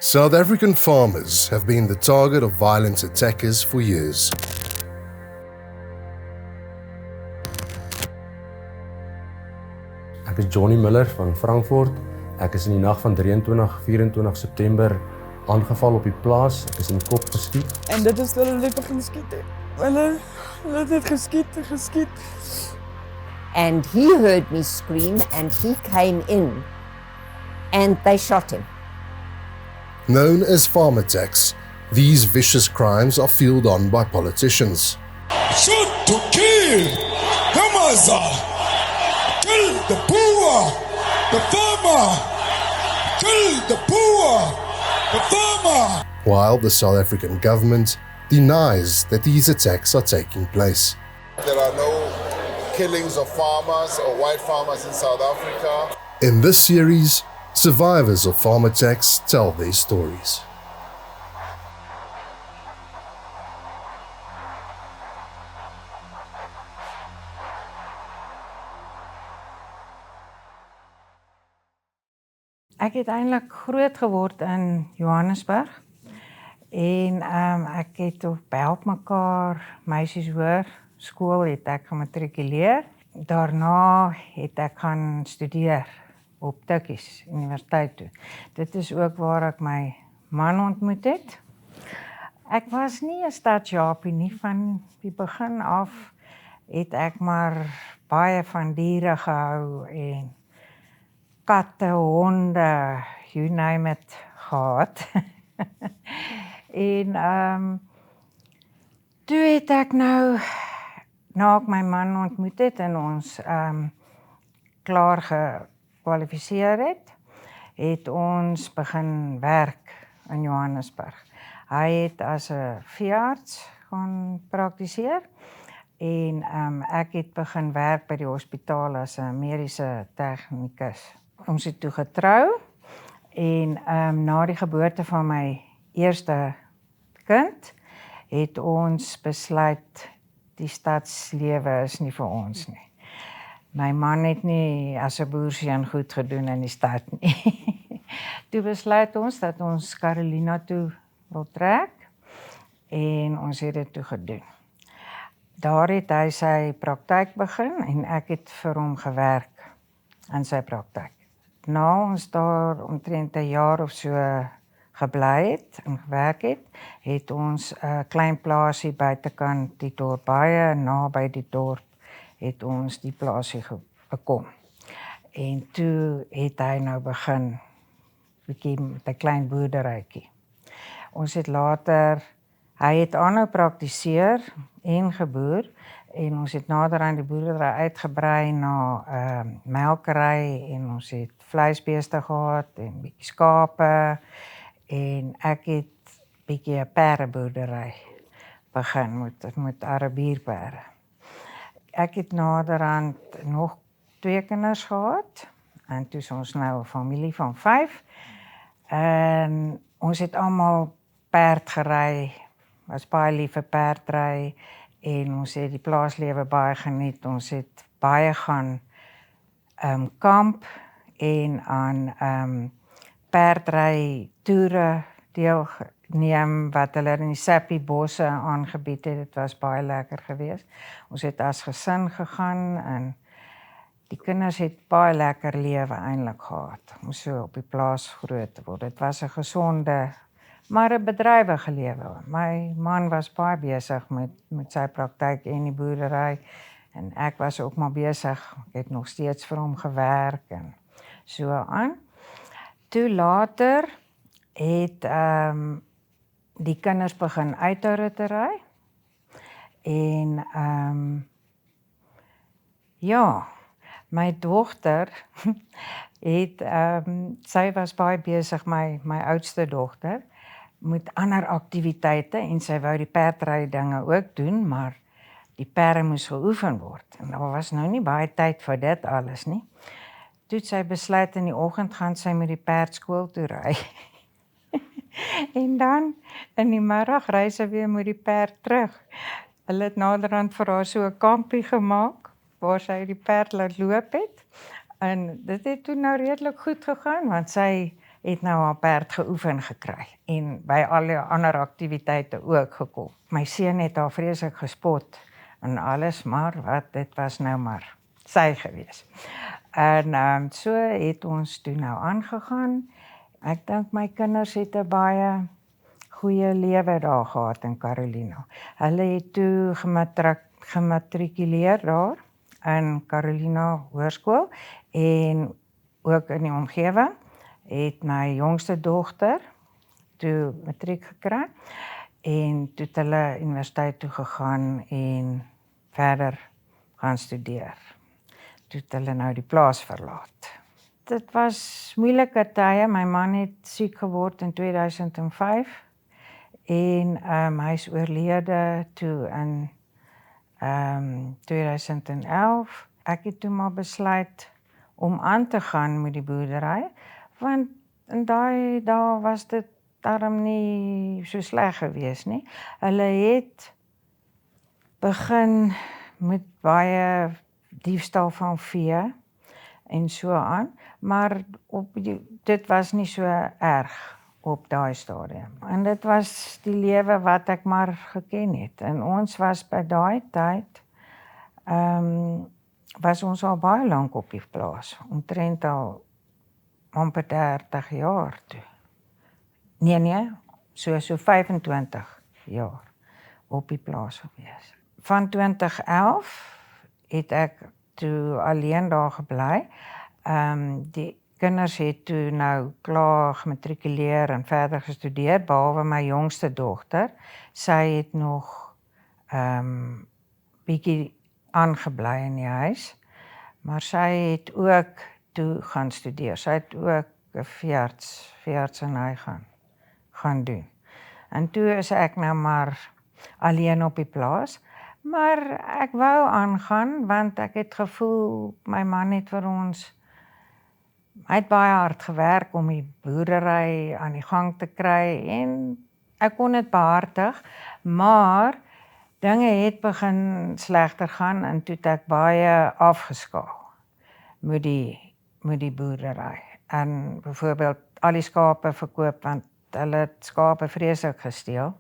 South African farmers have been the target of violent attackers for years. Ek is Johnny Miller van Frankfurt. Ek is in die nag van 23-24 September aangeval op die plaas. Ek is in die kop geskiet. En dit is hulle net begin skiet. Hulle het geskiet. And he heard me scream and he came in and they shot him. Known as farm attacks, these vicious crimes are fueled on by politicians. Shoot to kill! Hamaza! Kill the poor! The farmer! Kill the poor! The farmer! While the South African government denies that these attacks are taking place. There are no killings of farmers or white farmers in South Africa. In this series, survivors of farm attacks tell their stories. Ek het eintlik groot geword in Johannesburg en ek het op Help Mekaar meisies hoër skool het ek gematrikuleer. Daarna het ek gaan studeer op Tukkies Universiteit toe. Dit is ook waar ek my man ontmoet het. Ek was nie 'n stadsjapie nie, van die begin af het ek maar baie van diere gehou en katte, honde, you name it, gehad. En toe het ek nou, na ek my man ontmoet het en ons klaar gekwalifiseer het ons begin werk in Johannesburg. Hy het as 'n veearts gaan praktiseer en ek het begin werk by die hospitaal as 'n mediese tegnikus. Ons het toe getrou en na die geboorte van my eerste kind het ons besluit die stadslewe is nie vir ons nie. My man het nie as 'n boerseun goed gedoen in die stad nie. Toe besluit ons dat ons Carolina toe wil trek en ons het dit toe gedoen. Daar het hy sy praktyk begin en ek het vir hom gewerk in sy praktyk. Na ons daar omtrent 'n jaar of so gebly het en gewerk het ons 'n klein plaasie buitekant die dorp, baie naby die dorp het ons die plaasie gekom. En toe het hy nou begin bietjie met 'n klein boerderytjie. Ons het later, hy het aanhou praktiseer en geboer en ons het nader aan die boerdery uitgebrei na melkery en ons het vleisbeeste gehad en bietjie skape en ek het bietjie 'n perdeboerdery begin met Arabierperde. Ek het naderhand nog 2 kinders gehad en toe is ons nou 'n familie van 5 en ons het almal perd gery, was baie lief vir perdry en ons het die plaaslewe baie geniet. Ons het baie gaan kamp en aan perdry toere deelgeneem wat hulle in die Sappi bosse aangebied het. Dit was baie lekker geweest. Ons het as gesin gegaan en die kinders het baie lekker lewe eintlik gehad om so op die plaas groot te word. Dit was 'n gesonde, maar 'n bedrywige lewe. My man was baie besig met sy praktyk en die boerdery en ek was ook maar besig. Ek het nog steeds vir hom gewerk en so aan. Toe later het die kinders begin uitourittery en ja, my dogter het sy was baie besig, my oudste dogter met ander aktiwiteite en sy wou die perdry dinge ook doen, maar die perde moes geoefen word en daar was nou nie baie tyd vir dit alles nie. Toe het sy besluit in die oggend gaan sy met die perd skool toe ry. En dan in die middag ry sy weer met die perd terug. Hulle het naderhand vir haar so 'n kampie gemaak waar sy die perd laat loop het. En dit het toe nou redelik goed gegaan want sy het nou haar perd geoefen gekry en by al die ander aktiwiteite ook gekom. My seun het haar vreeslik gespot en alles, maar dit was nou maar sy gewees. En so het ons toe nou aangegaan. Ek dink my kinders het 'n baie goeie lewe daar gehad in Carolina. Hulle het toe gematrikuleer daar in Carolina Hoërskool en ook in die omgewing het my jongste dogter toe matriek gekry en toe het hulle universiteit toe gegaan en verder gaan studeer. Toe het hulle nou die plaas verlaat. Dit was moeilike tye. My man het siek geword in 2005 en hy is oorlede toe in 2011. Ek het toe maar besluit om aan te gaan met die boerdery, want in daai dae was dit darm nie so sleg gewees nie. Hulle het begin met baie diefstal van vee en so aan, maar dit was nie so erg op daai stadium. En dit was die lewe wat ek maar geken het. En ons was by daai tyd, was ons al baie lank op die plaas, omtrent al amper 30 jaar toe. Nee, so 25 jaar op die plaas gewees. Van 2011 het ek toe alleen daar gebly. Die kinders het toe nou klaar gematrikuleer en verder gestudeer, behalwe my jongste dogter. Sy het nog bietjie aangebly in die huis, maar sy het ook toe gaan studeer. Sy het ook 'n veeartseny gaan doen. En toe is ek nou maar alleen op die plaas, maar ek wou aangaan, want ek het gevoel, my man het vir ons, hy het baie hard gewerk om die boerdery aan die gang te kry, en ek kon dit behartig, maar dinge het begin slegter gaan, en toe het ek baie afgeskaal met die boerdery. En byvoorbeeld al die skape verkoop, want hulle het skape vreeslik gesteel,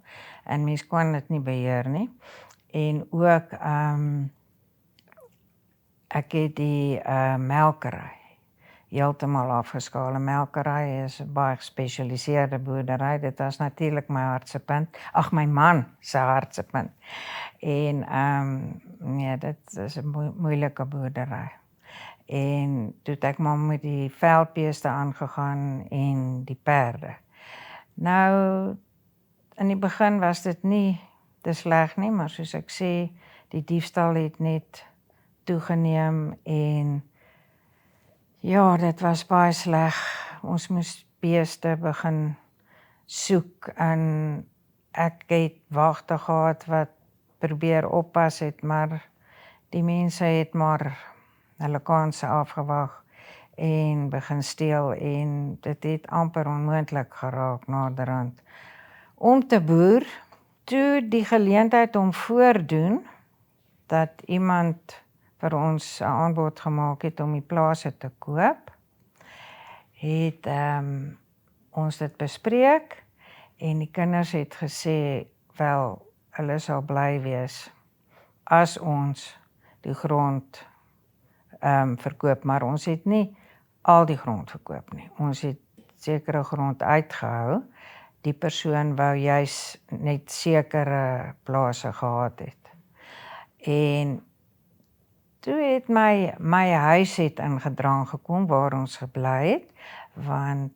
en mens kon dit nie beheer nie. En ook, ek het die melkery heeltemal afgeskaal. 'n Melkery is 'n baie gespesialiseerde boerdery. Dit was natuurlik my hartsepunt. My man se hartsepunt. En nee, dit is 'n moeilike boerdery. En toe het ek maar met die veldbeeste aangegaan en die perde. Nou, in die begin was dit nie te sleg nie, maar soos ek sê, die diefstal het net toegeneem en ja, dit was baie sleg. Ons moes beeste begin soek en ek het wagte gehad wat probeer oppas het, maar die mense het maar hulle kanse afgewag en begin steel en dit het amper onmoontlik geraak naderhand om te boer. Toe die geleentheid om voordoen dat iemand vir ons 'n aanbod gemaak het om die plase te koop, het ons dit bespreek en die kinders het gesê, wel, hulle sal bly wees as ons die grond verkoop, maar ons het nie al die grond verkoop nie. Ons het sekere grond uitgehou. Die persoon wou juis net sekere plase gehad het. En toe het my huis het in gedrang gekom waar ons gebly het, want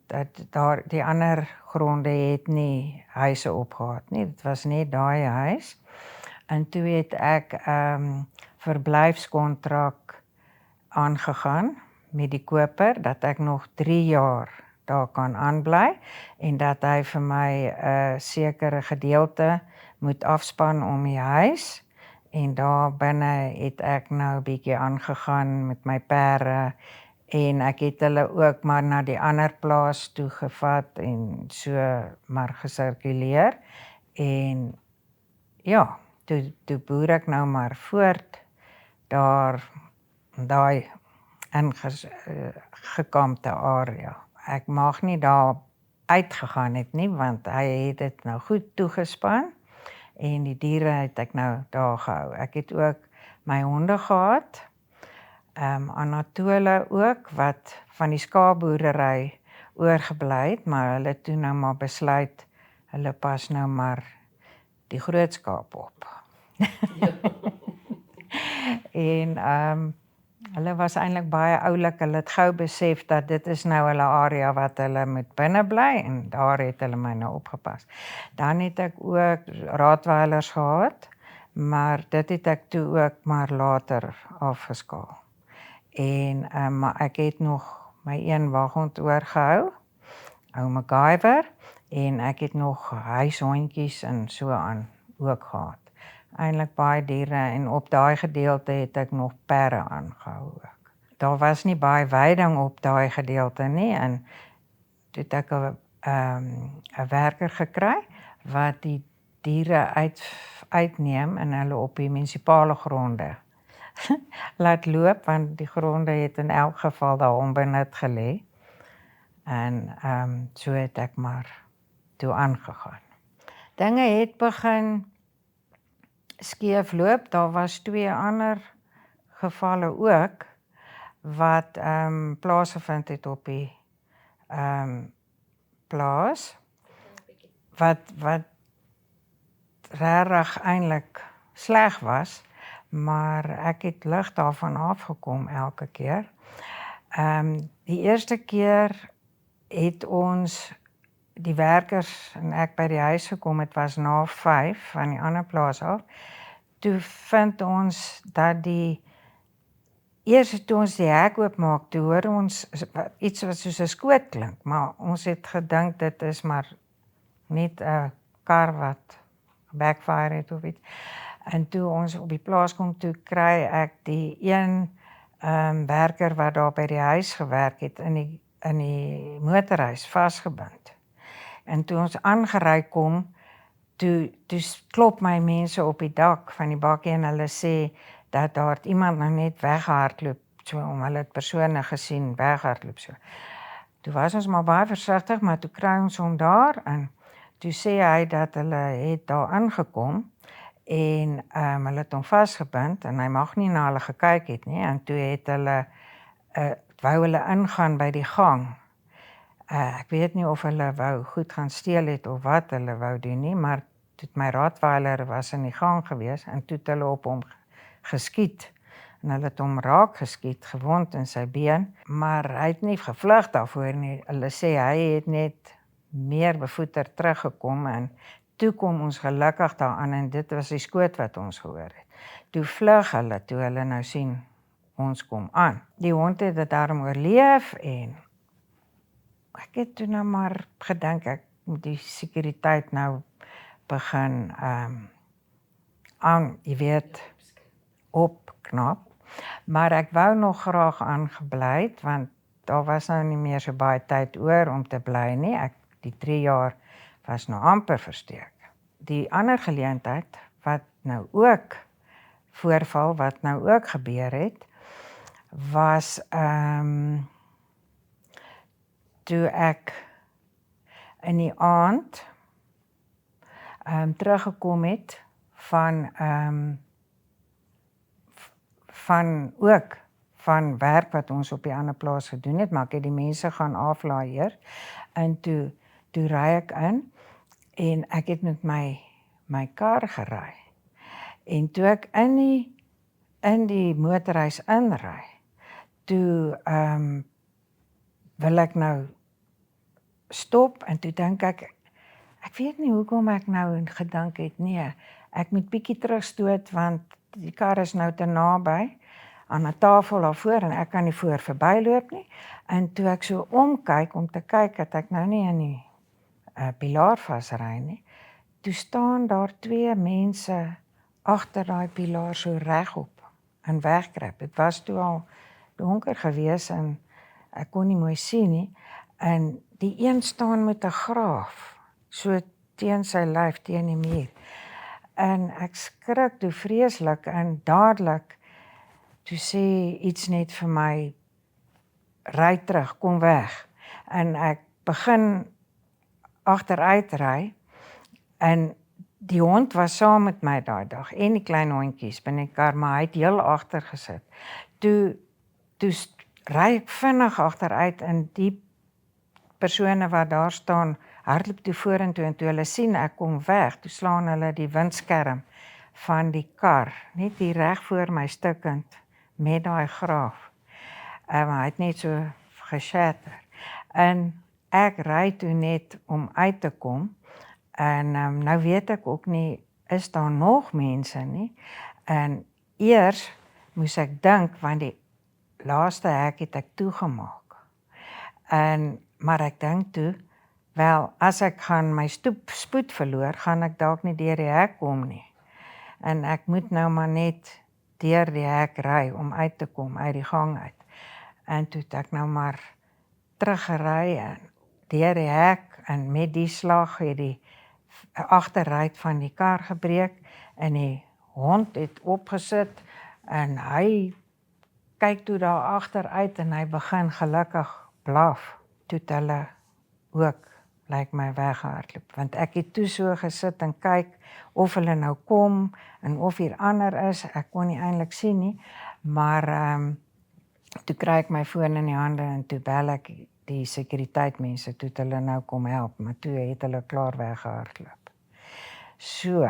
die ander gronde het nie huise opgehad nie, dit was net daai huis. En toe het ek verblyfskontrak aangegaan met die koper, dat ek nog 3 jaar daar kan aanbly, en dat hy vir my 'n sekere gedeelte moet afspan om die huis, en daar binne het ek nou 'n bietjie aangegaan met my perde, en ek het hulle ook maar na die ander plaas toe gevat, en so maar gesirkuleer, en ja, toe boer ek nou maar voort, daai ingekampte area, ek mag nie daar uitgegaan het nie, want hy het dit nou goed toegespan en die diere het ek nou daar gehou. Ek het ook my honde gehad, Anatole ook, wat van die skaapboerdery oorgebly het, maar hulle toe nou maar besluit, hulle pas nou maar die groot skaap op. En hulle was eintlik baie oulik, hulle het gou besef dat dit is nou hulle area wat hulle moet binne bly en daar het hulle my nou opgepas. Dan het ek ook Rottweilers gehad, maar dit het ek toe ook maar later afgeskaal. En maar ek het nog my een waghond oorgehou, ou MacGyver, en ek het nog huishondjies en so aan ook gehad. Eintlik baie diere en op daai gedeelte het ek nog perde aangehou ook. Daar was nie baie veiding op daai gedeelte nie en toe het ek 'n werker gekry wat die diere uitneem en hulle op die munisipale gronde laat loop, want die gronde het in elk geval daar onbenut gelê. En so het ek maar toe aangegaan. Dinge het begin skeef loop, daar was 2 ander gevalle ook, wat plaasgevind het op die plaas, wat regtig eintlik sleg was, maar ek het lig daarvan afgekom elke keer. Die eerste keer het ons die werkers en ek by die huis gekom, het was na 5 van die ander plaas af. Toe vind ons dat eers toe ons die hek oopmaak, toe hoor ons iets wat soos 'n skoot klink, maar ons het gedink dit is maar net 'n kar wat backfire het of iets. En toe ons op die plaas kom, toe kry ek die een werker wat daar by die huis gewerk het, in die motorhuis vasgebind. En toe ons aangery kom, toe klop my mense op die dak van die bakkie en hulle sê dat daar iemand nou net weghardloop, so om hulle persone gesien weghardloop so. Toe was ons maar baie versigtig, maar toe kry ons hom daar en toe sê hy dat hulle het daar aangekom en hulle het hom vasgebind en hy mag nie na hulle gekyk het nie en toe het hulle wou hulle ingaan by die gang. Ek weet nie of hulle wou goed gaan steel het of wat hulle wou doen nie, maar toe my Rottweiler was in die gang gewees en toe het hulle op hom geskiet. En hulle het hom raak geskiet, gewond in sy been, maar hy het nie gevlug daarvoor nie. Hulle sê hy het net meer bevoeter teruggekom en toe kom ons gelukkig daaraan en dit was die skoot wat ons gehoor het. Toe vlug hulle, toe hulle nou sien ons kom aan. Die hond het dit daarom oorleef en ek het toe nou maar gedink ek moet die sekuriteit nou begin jy weet, opknap. Maar ek wou nog graag aangebly het, want daar was nou nie meer so baie tyd oor om te bly nie. Die 3 jaar was nou amper versteek. Die ander geleentheid wat nou ook voorval, wat nou ook gebeur het, was toe ek in die aand teruggekom het van werk wat ons op die ander plaas gedoen het, maar ek het die mense gaan aflaai eers en toe ry ek in en ek het met my kar gery. En toe ek in die motorhuis inry, toe wil ek nou stop en toe dink ek weet nie hoekom ek nou gedink het, nee, ek moet bietjie terugstoot want die kar is nou te naby aan 'n tafel daarvoor en ek kan nie voor verbyloop nie. En toe ek so omkyk om te kyk dat ek nou nie in die pilaar vasry nie, toe staan daar 2 mense agter daai pilaar so regop en wegkruip. Dit was toe al donker gewees en ek kon nie mooi sien nie. En die een staan met 'n graaf, so teen sy lyf, teen die muur. En ek skrik toe vreeslik en dadelik toe sê iets net vir my, ry terug, kom weg. en ek begin agteruit ry en die hond was saam met my daai dag en die klein hondjies binne die kar, maar hy het heel agter gesit. Toe ry ek vinnig agteruit en die persone wat daar staan hardloop toe vorentoe en toe hulle sien ek kom weg, toe slaan hulle die windskerm van die kar, net hier reg voor my stukkend met daai graaf. Hy het net so geshatter. En ek ry toe net om uit te kom en nou weet ek ook nie, is daar nog mense nie? En eers moes ek dink, want die laaste hek het ek toegemaak. Maar ek dink toe, wel, as ek gaan my spoed verloor, gaan ek dalk nie deur die hek kom nie. En ek moet nou maar net deur die hek ry om uit te kom, uit die gang uit. En toe het ek nou maar teruggery en deur die hek en met die slag het die agterruit van die kar gebreek en die hond het opgesit en hy kyk toe daar agteruit en hy begin gelukkig blaf. Toe het hulle ook lyk my weggehardloop, want ek het toe so gesit en kyk of hulle nou kom en of hier ander is, ek kon nie eintlik sien nie, maar toe kry ek my foon in die hande en toe bel ek die sekuriteitmense, toe het hulle nou kom help, maar toe het hulle klaar weggehardloop. So,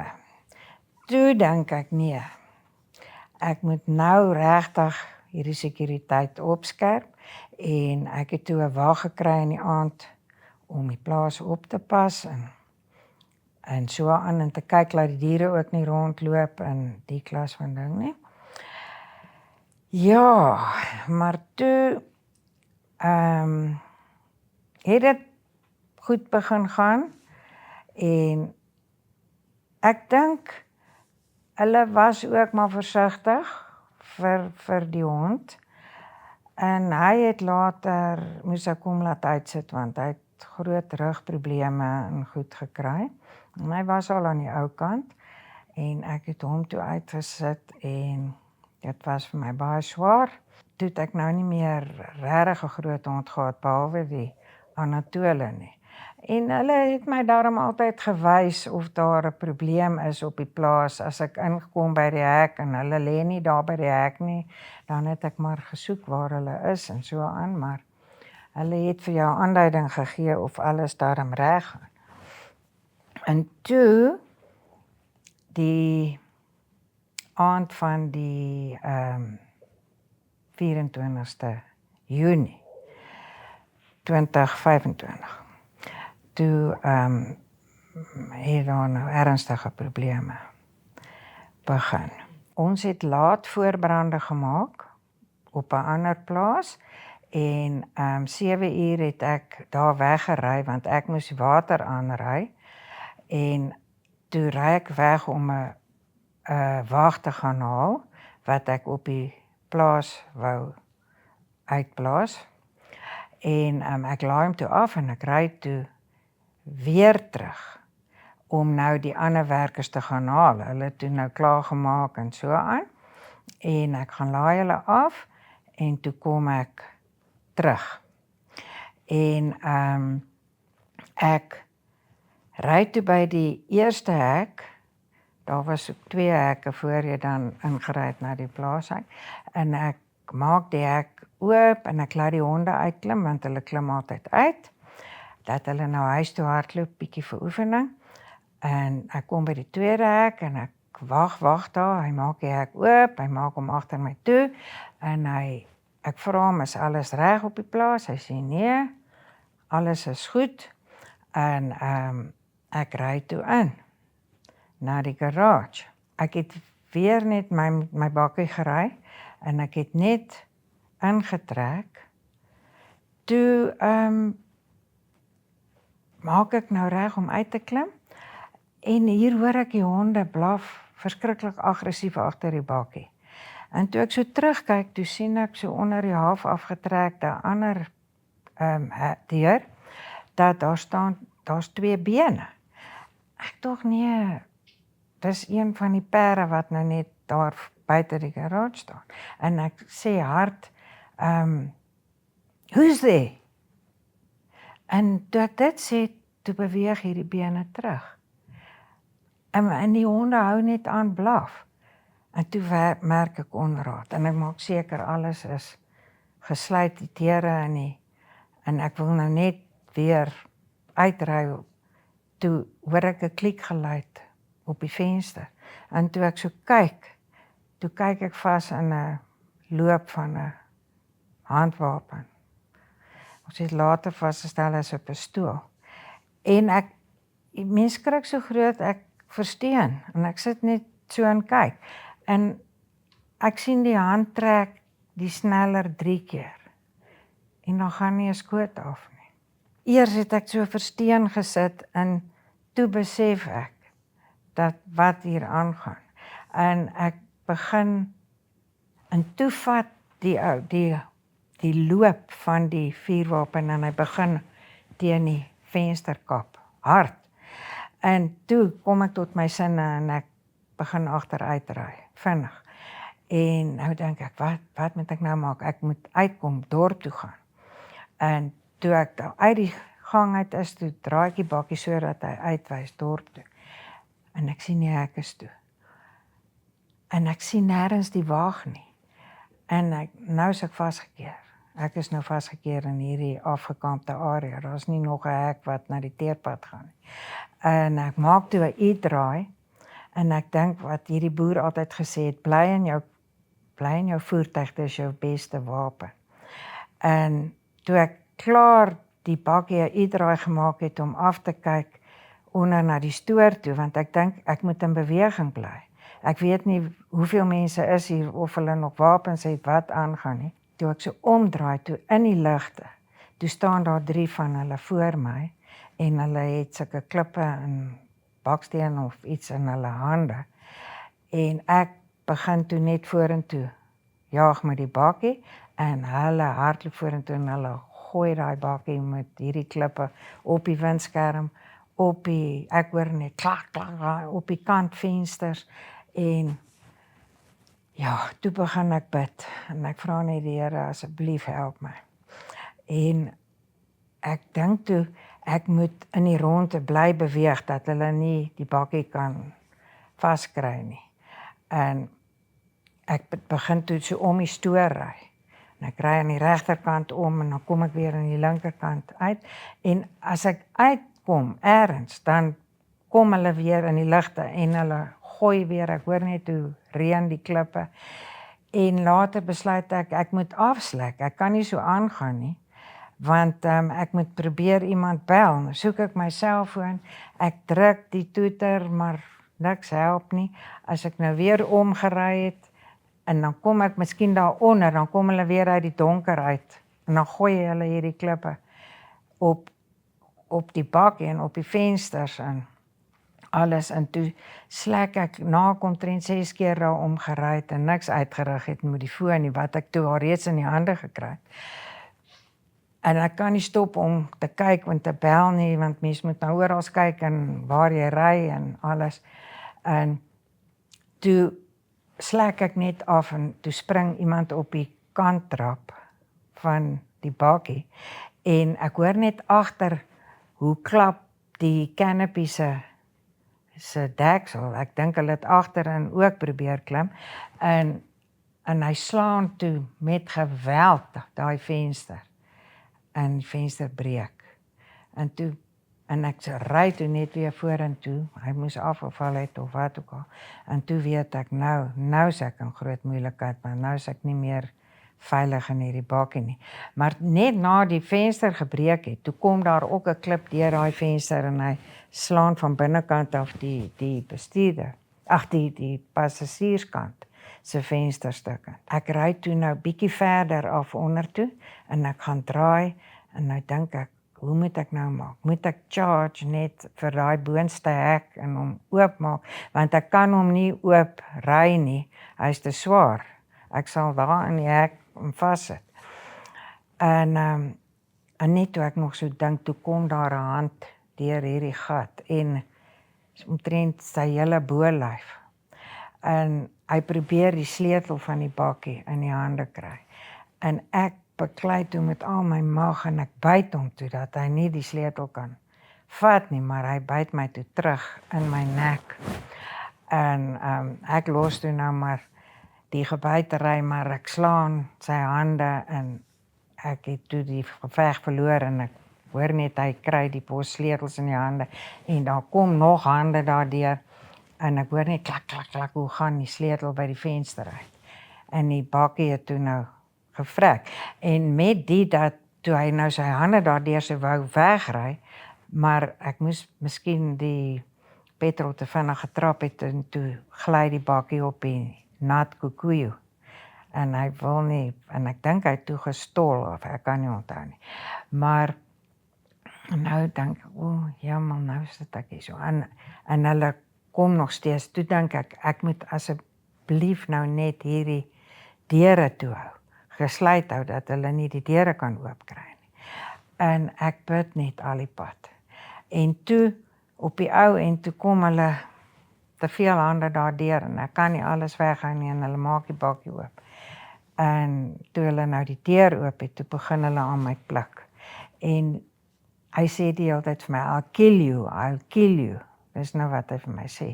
toe dink ek nee, ek moet nou regtig hierdie sekuriteit opskerp en ek het toe 'n wag gekry in die aand om die plaas op te pas en so aan en te kyk dat die diere ook nie rondloop en die klas van ding nie. Ja, maar toe het dit goed begin gaan en ek dink hulle was ook maar versigtig vir die hond en hy het later moes ek hom laat uitsit want hy het groot rugprobleme en goed gekry en hy was al aan die ou kant en ek het hom toe uitgesit en dit was vir my baie swaar. Toe het ek nou nie meer regtig 'n groot hond gehad behalwe die Anatole nie. En hulle het my daarom altyd gewys of daar 'n probleem is op die plaas as ek ingekom by die hek en hulle lê nie daar by die hek nie, dan het ek maar gesoek waar hulle is en so aan, maar hulle het vir jou aanduiding gegee of alles daarom reg gaan. En toe die aand van die 24ste Junie 2025 toe het daar nou ernstige probleme begin. Ons het laat voorbrande gemaak op 'n ander plaas en 7 uur het ek daar weggery want ek moes water aanry en toe ry ek weg om 'n wag te gaan haal wat ek op die plaas wou uitblaas en ek laai hom toe af en ek ry toe weer terug om nou die ander werkers te gaan haal. Hulle het toe nou klaar gemaak en so aan en ek gaan laai hulle af en toe kom ek terug en ek ry toe by die eerste hek. Daar was ook 2 hekke voor jy dan ingery het na die plaas uit. En ek maak die hek oop en ek laat die honde uitklim, want hulle klim altyd uit. Dat hulle nou huis toe hardloop, bietjie vir oefening. En ek kom by die tweede hek en ek wag daar. Hy maak die hek oop, hy maak hom agter my toe. En ek vra hom, is alles reg op die plaas? Hy sê nee, alles is goed. En ek ry toe in na die garage. Ek het weer net my bakkie gery en ek het net ingetrek. Toe maak ek nou reg om uit te klim en hier hoor ek die honde blaf verskriklik aggressief agter die bakkie. En toe ek so terugkyk, toe sien ek so onder die half afgetrekte ander deur dat daar's 2 bene. Ek dink nee, dis een van die perde wat nou net daar buite die garage staan. En ek sê hard, who's there? En toe ek dit sê, toe beweeg hierdie bene terug. En die honde hou net aan blaf. En toe merk ek onraad en ek maak seker alles is gesluit, die deure en ek wil nou net weer uitry. Toe hoor ek 'n kliekgeluid op die venster. En toe ek so kyk ek vas in 'n loop van 'n handwapen. Ons het later vasgestel as 'n pistool. En mens skrik so groot, ek versteen en ek sit net so en kyk. En ek sien die hand trek die sneller 3 keer. En dan gaan nie 'n skoot af nie. Eers het ek so versteen gesit en toe besef ek dat wat hier aangaan. En ek begin en toe vat die loop van die vuurwapen en hy begin teen die vensterkap hard. En toe kom ek tot my sinne en ek begin agteruitry, vinnig. En nou dink ek, wat moet ek nou maak? Ek moet uitkom, dorp toe gaan. En toe ek uit die gang uit is, toe draai ek die bakkie sodat hy uitwys dorp toe. En ek sien die hek is toe. En ek sien nêrens die wag nie. En nou is ek vasgekeer. Ek is nou vasgekeer in hierdie afgekampte area. Daar's nie nog 'n hek wat na die teerpad gaan nie. En ek maak toe 'n U-draai en ek dink wat hierdie boer altyd gesê het, bly in jou voertuig, dis jou beste wapen. En toe ek klaar die bakkie 'n U-draai gemaak het om af te kyk onder na die stoor toe, want ek dink ek moet in beweging bly. Ek weet nie hoeveel mense is hier of hulle nog wapens het wat aangaan nie. Toe ek so omdraai, toe in die ligte, toe staan daar 3 van hulle voor my en hulle het sulke klippe en baksteen of iets in hulle hande. En ek begin toe net vorentoe jaag met die bakkie en hulle hardloop vorentoe en hulle gooi daai bakkie met hierdie klippe op die windskerm, ek hoor net klak, klak, op die kantvensters. En ja, toe begin ek bid en ek vra net die Here asseblief help my. En ek dink toe ek moet in die ronde bly beweeg dat hulle nie die bakkie kan vaskry nie. En ek begin toe so om die stoor ry. En ek ry aan die regterkant om en dan kom ek weer aan die linkerkant uit. En as ek uitkom ergens, dan kom hulle weer in die ligte en hulle gooi weer, ek hoor net hoe reën die klippe. En later besluit ek moet afslek, ek kan nie so aangaan nie, want ek moet probeer iemand bel. Nou soek ek my selfoon, ek druk die toeter, maar niks help nie. As ek nou weer omgery het, en dan kom ek miskien daaronder, dan kom hulle weer uit die donker uit, en dan gooi hulle hierdie klippe op die bakkie en op die vensters en alles, en toe slek ek na omtrent 6 keer daar omgery het en niks uitgerig het met die foon nie, wat ek toe al reeds in die hande gekry het. En ek kan nie stop om te kyk en te bel nie, want mens moet nou oral kyk en waar jy ry en alles. En toe slek ek net af en toe spring iemand op die kanttrap van die bakkie en ek hoor net agter hoe klap die canopy se deksel. Ek dink hulle het agterin ook probeer klim en hy slaan toe met geweld daai venster en die venster breek. En ek ry toe net weer vorentoe, hy moes afgeval het of wat ook al. En toe weet ek nou is ek in groot moeilikheid, maar nou is ek nie meer veilig in hierdie bakkie nie. Maar net na die venster gebreek het, toe kom daar ook 'n klip deur daai venster en hy slaan van binnekant af die bestuurder, die passasierskant se vensterstukke. Ek ry toe nou bietjie verder af onder toe en ek gaan draai en nou dink ek, hoe moet ek nou maak? Moet ek charge net vir daai boonste hek en hom oopmaak, want ek kan hom nie oop ry nie, hy is te swaar. Ek sal daar in die hek vassit. En net toe ek nog so dink, toe kom daar 'n hand deur hierdie gat en omtrent sy hele bolyf. En hy probeer die sleutel van die bakkie in die hande kry. En ek beklei toe met al my mag en ek byt hom toe dat hy nie die sleutel kan vat nie, maar hy byt my toe terug in my nek. En ek los toe nou maar die gebytery, maar ek slaan sy hande en ek het toe die geveg verloor en ek hoor net hy kry die possleutels in die hande en daar kom nog hande daardeur en ek hoor net klak, klak, klak, hoe gaan die sleutel by die venster uit. En die bakkie het toe nou gevrek. En met die dat toe hy nou sy hande daardeur so wou wegry, maar ek moes miskien die petrol te vinnig getrap het en toe gly die bakkie op die nat Kikuyu. En hy wil nie, en ek dink hy het toe gestol of ek kan nie onthou nie. Maar nou dink ek, jammer, nou is dit ek hier so. En hulle kom nog steeds, toe dink ek moet asseblief nou net hierdie deure toe hou, gesluit hou, dat hulle nie die deure kan oopkry nie. En ek bid net al die pad. En toe, op die ou en toe kom hulle te veel hande daardeur en ek kan nie alles weghou nie en hulle maak die bakkie oop. En toe hulle nou die deur oop het, toe begin hulle aan my pluk. En hy sê die hele tyd vir my, I'll kill you. Dis nou wat hy vir my sê.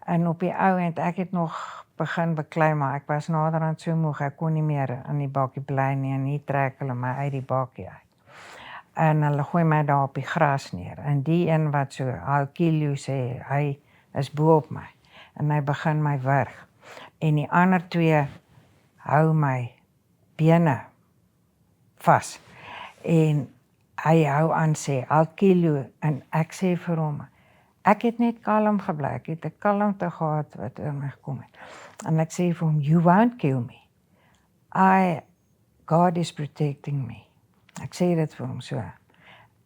En op die ou end, ek het nog begin beklei, maar ek was naderhand so moeg, ek kon nie meer in die bakkie bly nie en hier trek hulle my uit die bakkie uit. En hulle gooi my daar op die gras neer. En die een wat so, I'll kill you sê, hy is bo op my. En hy begin my wurg. En die ander twee hou my bene vas. En hy hou aan sê, I'll kill you. En ek sê vir hom, ek het net kalm gebly, ek het 'n kalmte gehad wat oor my gekom het. En ek sê vir hom, you won't kill me. God is protecting me. Ek sê dit vir hom so,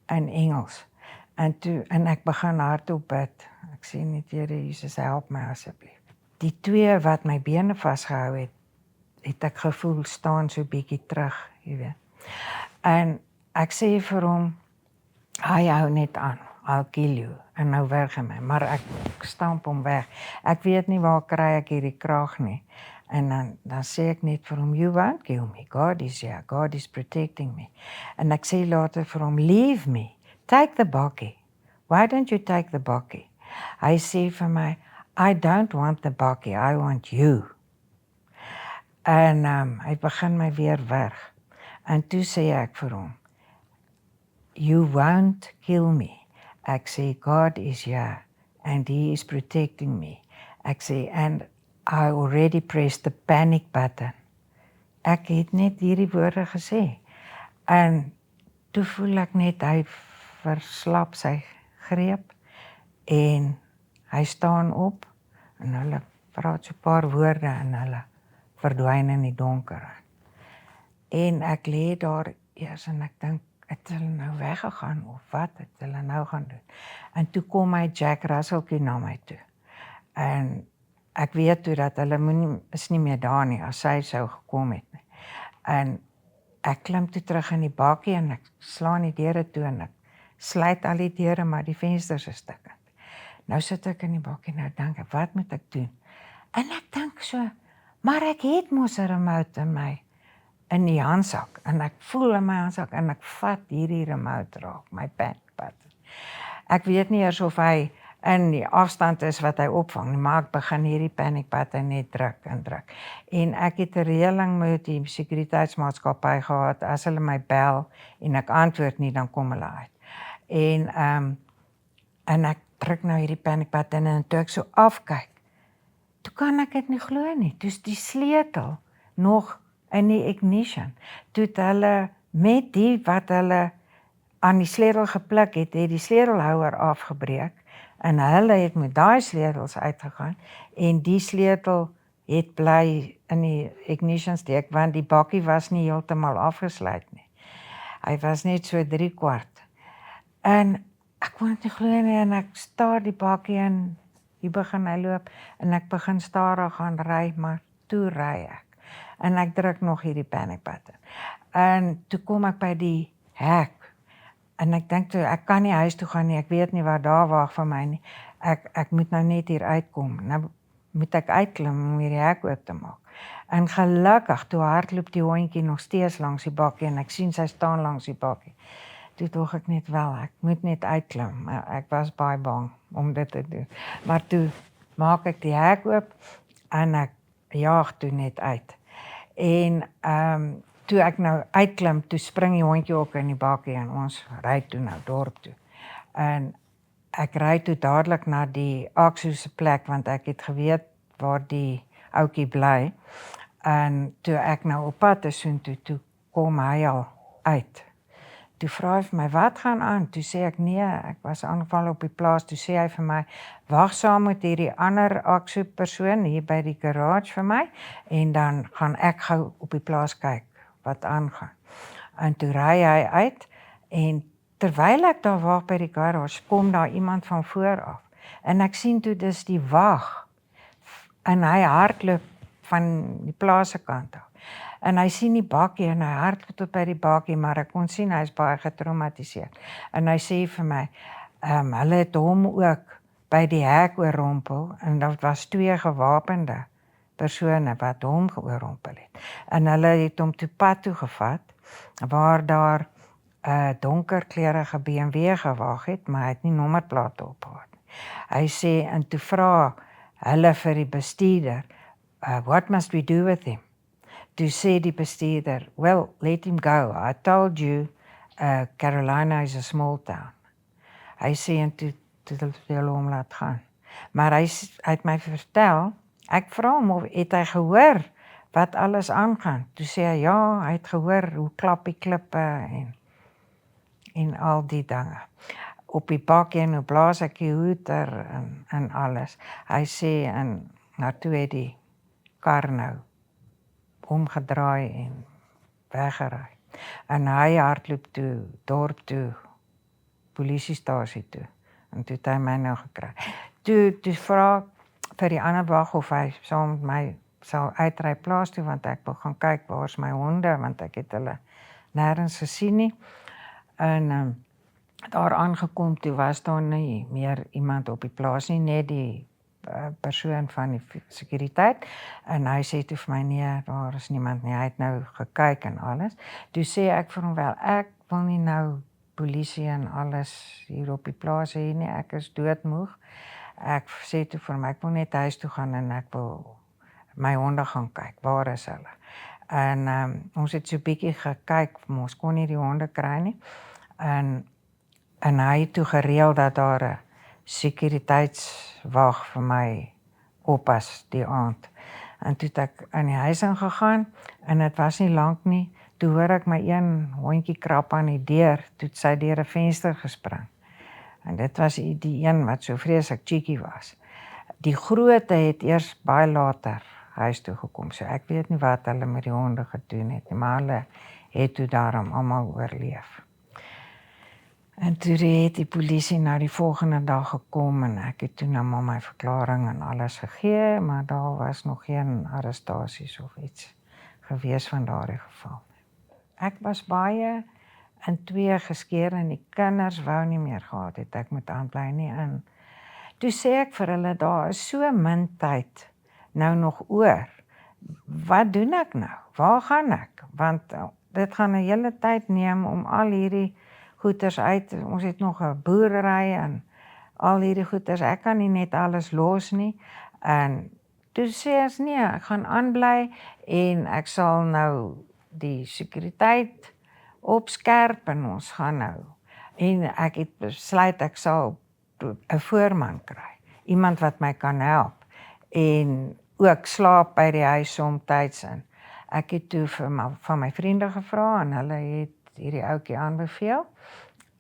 in Engels. En ek begin hardop bid. Ek sê net, Here Jesus, help my asseblief. Die twee wat my bene vasgehou het ek gevoel staan so bietjie terug, jy weet. En ek sê vir hom, hy hou net aan, I'll kill you. En nou werk hy my, maar ek stamp hom weg. Ek weet nie waar kry ek hierdie krag nie. En dan sê ek net vir hom, you won't kill me, God is here, God is protecting me. En ek sê later vir hom, leave me, take the bakkie. Why don't you take the bakkie? Hy sê vir my, I don't want the bakkie, I want you. En hy begin my weer werg. En toe sê ek vir hom, you won't kill me. Ek sê, God is here, and he is protecting me. Ek sê, and I already pressed the panic button. Ek het net hierdie woorde gesê. En toe voel ek net, hy verslap sy greep, en hy staan op, en hulle praat so 'n paar woorde, en hulle verdwyn in die donker. En ek lê daar eers, en ek dink, het hulle nou weggegaan, of wat het hulle nou gaan doen? En toe kom my Jack Russellkie na my toe. En ek weet toe dat hulle is nie meer daar nie, as sy sou gekom het nie. En ek klim toe terug in die bakkie, en ek slaan die deure toe, en ek sluit al die deure, maar die vensters is stukkend. Nou sit ek in die bakkie, nou dink ek, wat moet ek doen? En ek dink so, maar ek het mos 'n remote in die handsak, en ek voel in my handsak, en ek vat hierdie remote raak, my panic button. Ek weet nie eers of hy in die afstand is wat hy opvang nie, maar ek begin hierdie panic button net druk en druk. En ek het 'n reëling met die sekuriteitsmaatskappy gehad, as hulle my bel, en ek antwoord nie, dan kom hulle uit. En ek druk nou hierdie panic button, en toe ek so afkyk, toe kan ek dit nie glo nie, toe's die sleutel nog in die ignition. Toe het hulle met die wat hulle aan die sleutel gepluk het, die sleutelhouer afgebreek, en hulle het met daai sleutels uitgegaan, en die sleutel het bly in die ignition steek, want die bakkie was nie heeltemal afgesluit nie. Hy was net so 3/4. En ek kon dit nie glo nie, en ek staar die bakkie, en hier begin hy loop, en ek begin stadig gaan ry, maar toe ry ek. En ek druk nog hierdie panic button. En toe kom ek by die hek, en ek dink toe, ek kan nie huis toe gaan nie, ek weet nie wat daar wag vir my nie. Ek moet nou net hier uitkom. Nou moet ek uitklim om hierdie hek oop te maak. En gelukkig, toe hardloop die hondjie nog steeds langs die bakkie en ek sien sy staan langs die bakkie. Toe dog ek net wel, ek moet net uitklim. Maar ek was baie bang om dit te doen. Maar toe maak ek die hek oop en ek jaag toe net uit. En toe ek nou uitklim, toe spring die hondjie ook in die bakkie en ons ry toe nou dorp toe. En ek ry toe dadelik na die Aksu se plek want ek het geweet waar die ouetjie bly. En toe ek nou op pad is toe kom hy al uit. Toe vra hy vir my, wat gaan aan? Toe sê ek, nee, ek was aangeval op die plaas. Toe sê hy vir my, wag saam met hierdie ander Aksu persoon hier by die garage vir my en dan gaan ek gou op die plaas kyk wat aangaan. En toe ry hy uit en terwyl ek daar wag by die garage, kom daar iemand van voor af. En ek sien toe dis die wag en hy hardloop van die plaas se kant af. En hy sien die bakkie en hy hardloop tot by die bakkie, maar ek kon sien hy is baie getraumatiseer. En hy sê vir my, hulle het hom ook by die hek oorrompel en dat was 2 gewapende persone wat hom oorrompel het. En hulle het hom toe pad toe gevat, waar daar 'n donkerkleurige BMW gewag het, maar hy het nie nommerplate op gehad nie. Hy sê, en toe vra hulle vir die bestuurder, what must we do with him? Toe sê die bestuurder, well, let him go. I told you, Carolina is a small town. Hy sê, en toe hulle hom laat gaan. Maar hy het my vertel, ek vra hom of het hy gehoor wat alles aangaan. Toe sê hy, ja, hy het gehoor hoe klap die klippe en al die dinge. Op die bakkie en hoe blaas ek die hoeder en alles. Hy sê, en toe het die kar nou omgedraai en weggery. En hy hardloop toe, dorp toe, polisiestasie toe. En toe het hy my nou gekry. Toe vra vir die ander wag of hy saam met my sal uitry plaas toe, want ek wil gaan kyk waar is my honde, want ek het hulle nêrens gesien nie. En daar aangekom toe was daar nie meer iemand op die plaas nie, net die persoon van die sekuriteit. En hy sê toe vir my, nee, daar is niemand nie, hy het nou gekyk en alles. Toe sê ek vir hom wel, ek wil nie nou polisie en alles hier op die plaas hê nie, ek is doodmoeg. Ek sê toe vir hom, ek wil net huis toe gaan en ek wil my honde gaan kyk, waar is hulle? En ons het so bietjie gekyk, ons kon nie die honde kry nie. En hy het toe gereël dat daar 'n sekuriteitswag vir my oppas die aand. En toe het ek in die huis ingegaan en dit was nie lank nie, toe hoor ek my een hondjie krap aan die deur, toe het sy deur 'n venster gespring. En dit was die een wat so vreeslik cheeky was. Die groote het eers baie later huis toe gekom, so ek weet nie wat hulle met die honde gedoen het nie, maar hulle het toe daarom almal oorleef. En toe het die polisie nou die volgende dag gekom en ek het toe nou maar my verklaring en alles gegee, maar daar was nog geen arrestasies of iets gewees van daardie geval. Ek was baie in 2 geskeur en die kinders wou nie meer gehad het ek moet aanbly nie in. Toe sê ek vir hulle, daar is so min tyd nou nog oor. Wat doen ek nou? Waar gaan ek? Want dit gaan 'n hele tyd neem om al hierdie goeders uit, ons het nog 'n boerdery en al hierdie goeders, ek kan nie net alles los nie. En toe sê ons, nee, ek gaan aanbly en ek sal nou die sekuriteit opskerp en ons gaan nou. En ek het besluit ek sal 'n voorman kry, iemand wat my kan help en ook slaap by die huis somtyds in. Ek het toe van my vriende gevra en hulle het hierdie ouetjie aanbeveel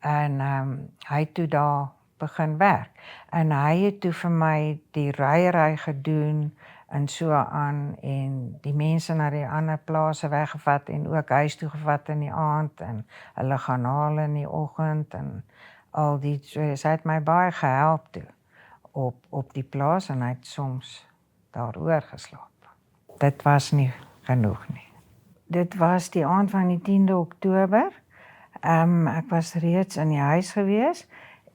en hy het toe daar begin werk en hy het toe vir my die ryery gedoen en so aan en die mense na die ander plase weggevat en ook huis toe gevat in die aand en hulle gaan haal in die oggend en al die, so hy het my baie gehelp toe op die plaas en hy het soms daaroor geslaap. Dit was nie genoeg nie. Dit was die aand van die 10de Oktober. Ek was reeds in die huis gewees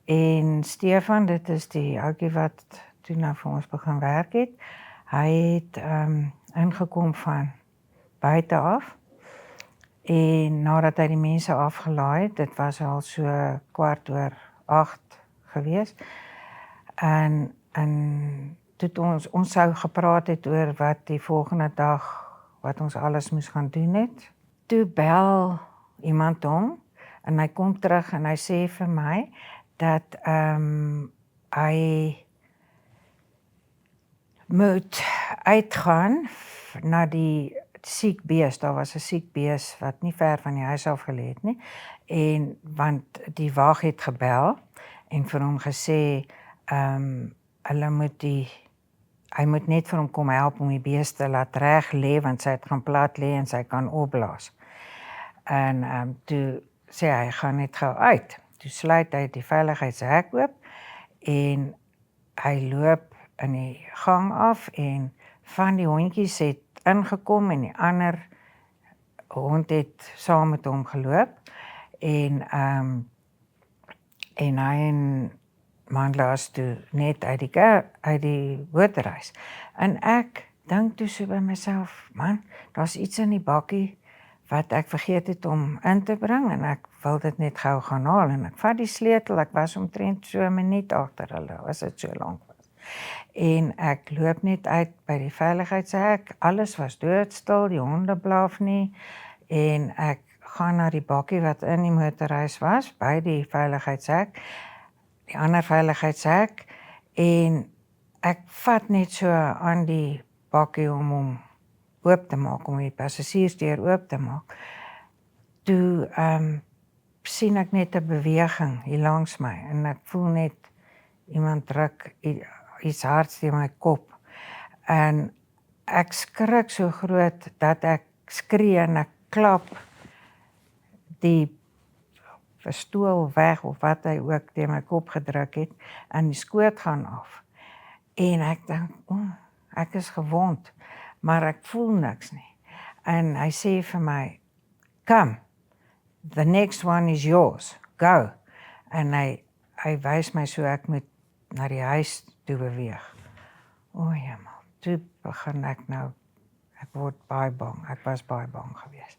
en Stefan, dit is die ouetjie wat toe nou vir ons begin werk het, Hy het ingekom van buite af en nadat hy die mense afgelaai het, dit was al so 7:15 gewees. En toe ons sou gepraat het oor wat die volgende dag, wat ons alles moes gaan doen het. Toe bel iemand hom en hy kom terug en hy sê vir my dat hy moet uitgaan na die siek bees. Daar was 'n siek bees wat nie ver van die huis af gelê het nie. En want die wag het gebel en vir hom gesê hy moet net vir hom kom help om die bees te laat reg lê want sy het gaan plat lê en sy kan opblaas. En toe sê hy gaan net gou uit. Toe sluit hy die veiligheidshek oop en hy loop in die gang af en van die hondjies het ingekom en die ander hond het saam met hom geloop en hy en Mandelaas toe net uit die bootreis. En ek dink toe so by myself, man, daar's iets in die bakkie wat ek vergeet het om in te bring en ek wil dit net gou gaan haal en ek vat die sleutel, ek was omtrent so 'n minuut agter hulle, was dit so lank was. En ek loop net uit by die veiligheidshek, alles was doodstil, die honde blaaf nie en ek gaan na die bakkie wat in die motorhuis was, by die veiligheidshek, die ander veiligheidshek en ek vat net so aan die bakkie om hom oop te maak, om die passasiersdeur oop te maak. Toe sien ek net 'n beweging hier langs my en ek voel net iemand druk iets hards teen my kop. En ek skrik so groot dat ek skree en ek klap die verstoel weg of wat hy ook teen my kop gedruk het en die skoot gaan af. En ek dink, ek is gewond, maar ek voel niks nie. En hy sê vir my, come, the next one is yours, go. En hy wys my so ek moet na die huis toe beweeg. Jemel, toe begin ek nou, ek word baie bang, ek was baie bang geweest.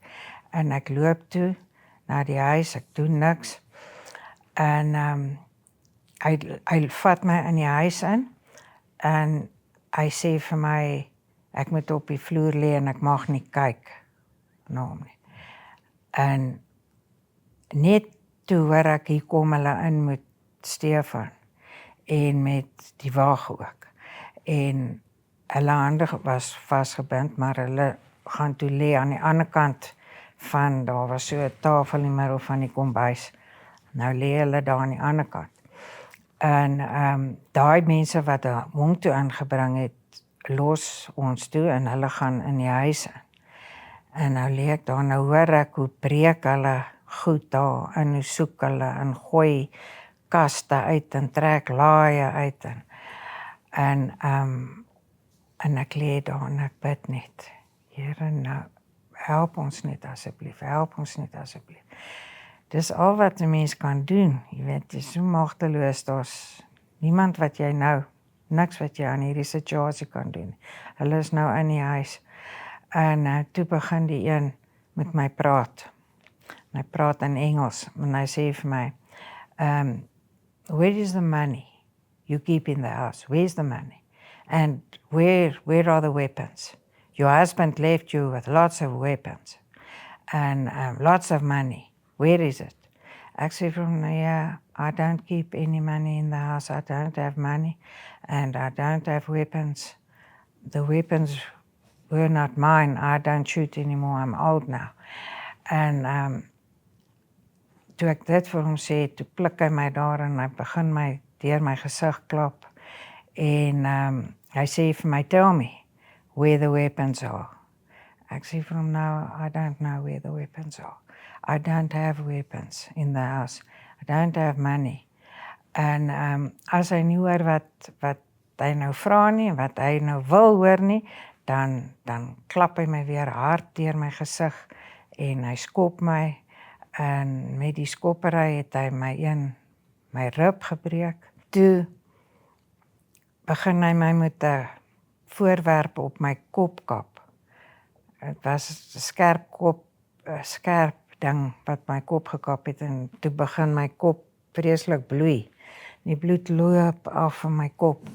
En ek loop toe na die huis, ek doen niks. En hy vat my in die huis in en hy sê vir my, ek moet op die vloer lê en ek mag nie kyk na hom nie. En net toe hoor ek, hier kom hulle in met Stefan en met die wag ook. En hulle hande was vasgebind, maar hulle gaan toe lê aan die ander kant van, daar was so 'n tafel in die middel van die kombuis. Nou lê hulle daar aan die ander kant. En daai mense wat hom toe ingebring het, los ons toe en hulle gaan in die huis in. En nou lê ek daar, nou hoor ek hoe breek hulle goed daar en hoe soek hulle en gooi kaste uit en trek laaie uit en ek lê daar en ek bid net, Here, nou help ons net asseblief, help ons net asseblief. Dis al wat 'n mens kan doen, jy weet, jy is so magteloos, daar's niemand wat jy nou, niks wat jy aan hierdie situasie kan doen. Hulle is nou in die huis. En toe begin die een met my praat. En hy praat in Engels en hy sê vir my, where is the money you keep in the house? Where's the money? And where are the weapons? Your husband left you with lots of weapons and lots of money. Where is it? Ek sê vir hom, yeah, I don't keep any money in the house. I don't have money and I don't have weapons. The weapons were not mine. I don't shoot anymore. I'm old now. En toe ek dit vir hom sê, toe pluk hy my daar en hy begin my deur my gesig klap. En hy sê vir my, tell me where the weapons are. Ek sê vir hom, no, I don't know where the weapons are. I don't have weapons in the house. I don't have money. En as hy nie hoor wat hy nou vra nie, wat hy nou wil hoor nie, dan klap hy my weer hard deur my gesig en hy skop my en met die skoppery het hy my rib gebreek. Toe begin hy my met 'n voorwerp op my kopkap. Het was 'n skerp ding wat my kop gekap het en toe begin my kop vreeslik bloei. Die bloed loop af van my kop.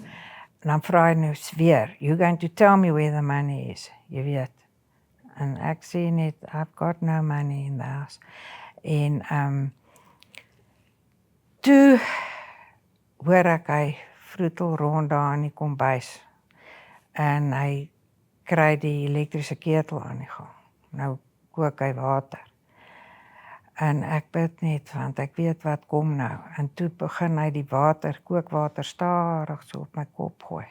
En dan vra hy nou weer, "You're going to tell me where the money is," jy weet. En ek sê net, "I've got no money in the house." En toe hoor ek hy vroetel rond daar in die kombuis. En hy kry die elektriese ketel aan die gang. Nou kook hy water. En ek bid net, want ek weet wat kom nou. En toe begin hy die kookwater stadig so op my kop gooi.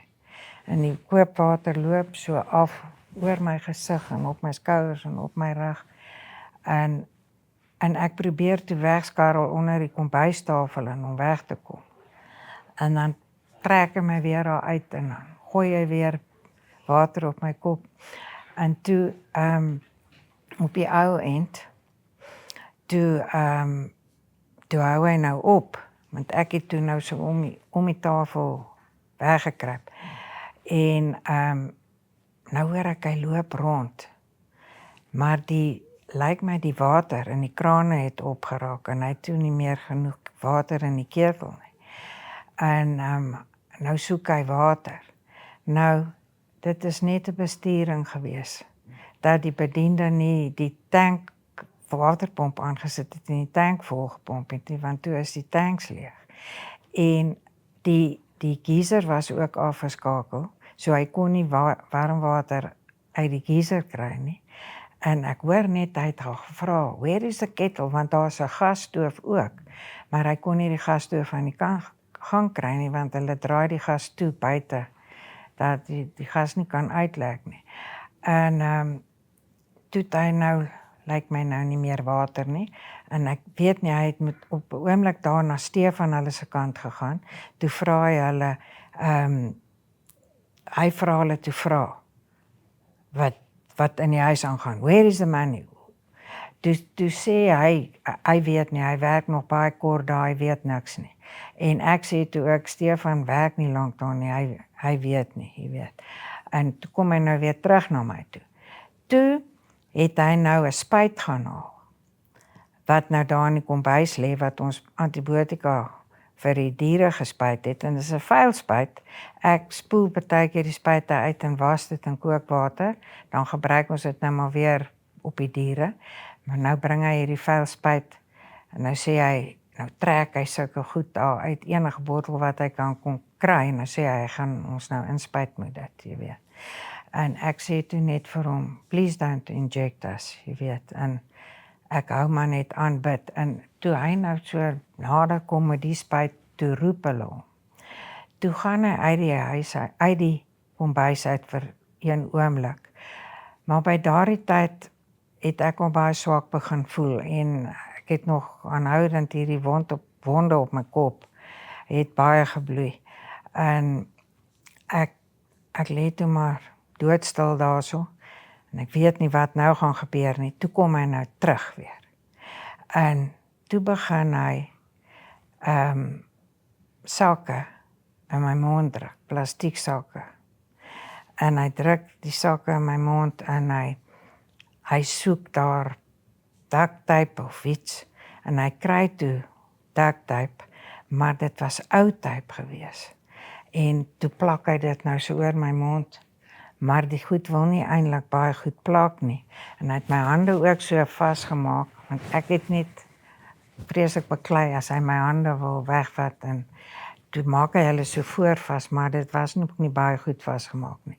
En die kookwater loop so af oor my gesig en op my skouers en op my rug. En ek probeer toe wegskarrel onder die kombuistafel en om weg te kom. En dan trek hy my weer daar uit en dan gooi hy weer water op my kop. En toe, op die ou end, toe hou hy nou op, want ek het toe nou so om die tafel weggekruip. En nou hoor ek hy loop rond, maar lyk my die water in die krane het opgeraak en hy het toe nie meer genoeg water in die ketel nie. En nou soek hy water. Nou, dit is net 'n besturing gewees, dat die bediende nie die tank waterpomp aangesit het en die tank volgepomp het nie, want toe is die tanks leeg. En die geyser was ook afgeskakel, so hy kon nie warm water uit die geyser kry nie. En ek hoor net, hy het al gevra, "Where is the kettle?" Want daar is 'n gasstoof ook, maar hy kon nie die gasstoof aan die gang kry nie, want hulle draai die gas toe buite, dat die gas nie kan uitlek nie. En toe het hy nou, lyk my nou nie meer water nie, en ek weet nie, hy het op 'n oomblik daar na Stefan hulle se kant gegaan, toe vra hy hulle, hy vra hulle toe vra, wat in die huis aangaan, "Where is the money?" Toe sê hy weet nie, hy werk nog baie kort daar, hy weet niks nie. En ek sê toe ook, Stefan werk nie lank daar nie, hy weet nie, jy weet. En toe kom hy nou weer terug na my toe. Toe het hy nou 'n spuit gaan haal, wat nou daar in die kombuis lê, wat ons antibiotika vir die diere gespuit het, en dit is 'n vuilspuit. Ek spoel partykeer die spuite uit en was dit in kookwater, dan gebruik ons dit nou maar weer op die diere, maar nou bring hy hierdie vuilspuit, en nou sê hy, nou trek hy sulke goed daar uit enige bottel wat hy kan kry, en nou sê hy gaan ons nou inspuit met dit, jy weet. En ek sê toe net vir hom, "Please don't inject us," jy weet, en ek hou maar net aan bid, en toe hy nou so nader kom met die spuit, toe roep hulle hom. Toe gaan hy uit die kombuis uit vir een oomblik, maar by daardie tyd het ek al baie swak begin voel, en ek het nog aanhoudend hierdie wonde op my kop, het baie gebloei, en ek lê toe maar doodstil daarso, en ek weet nie wat nou gaan gebeur nie. Toe kom hy nou terug weer. En toe begin hy sakke in my mond druk, plastiek sakke. En hy druk die sakke in my mond en hy soek daar duct tape of iets, en hy kry toe duct tape, maar dit was ou tape gewees. En toe plak hy dit nou so oor my mond, maar die goed wil nie eintlik baie goed plak nie. En hy het my hande ook so vasgemaak, want ek het net vreeslik beklei as hy my hande wil wegvat, en toe maak hy hulle so voorvas, maar dit was nog nie baie goed vasgemaak nie.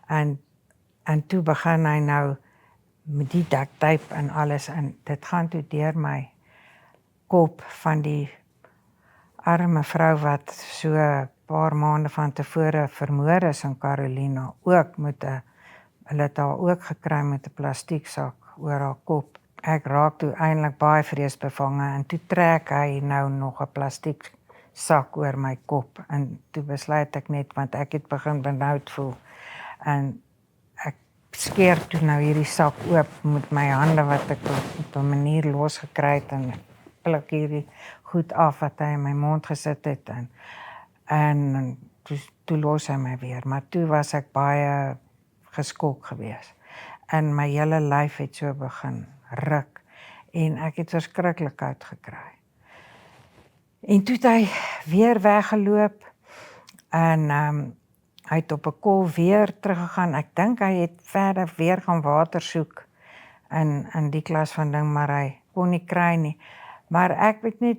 En toe begin hy nou met die duct tape en alles, en dit gaan toe deur my kop van die arme vrou wat so 'n paar maande van tevore vermoor is in Carolina, ook hulle het haar ook gekry met 'n plastieksak oor haar kop. Ek raak toe eintlik baie vreesbevange, en toe trek hy nou nog 'n plastieksak oor my kop, en toe besluit ek net, want ek het begin benoud voel, en ek skeer toe nou hierdie sak oop met my hande wat ek op 'n manier losgekry het, en pluk hierdie goed af wat hy in my mond gesit het, en toe los hy my weer, maar toe was ek baie geskok gewees. En my hele lyf het so begin ruk en ek het verskriklik koud gekry. En toe het hy weer weggeloop en hy het op 'n kol weer teruggegaan. Ek dink hy het verder weer gaan water soek in die klas van ding, maar hy kon nie kry nie. Maar ek het net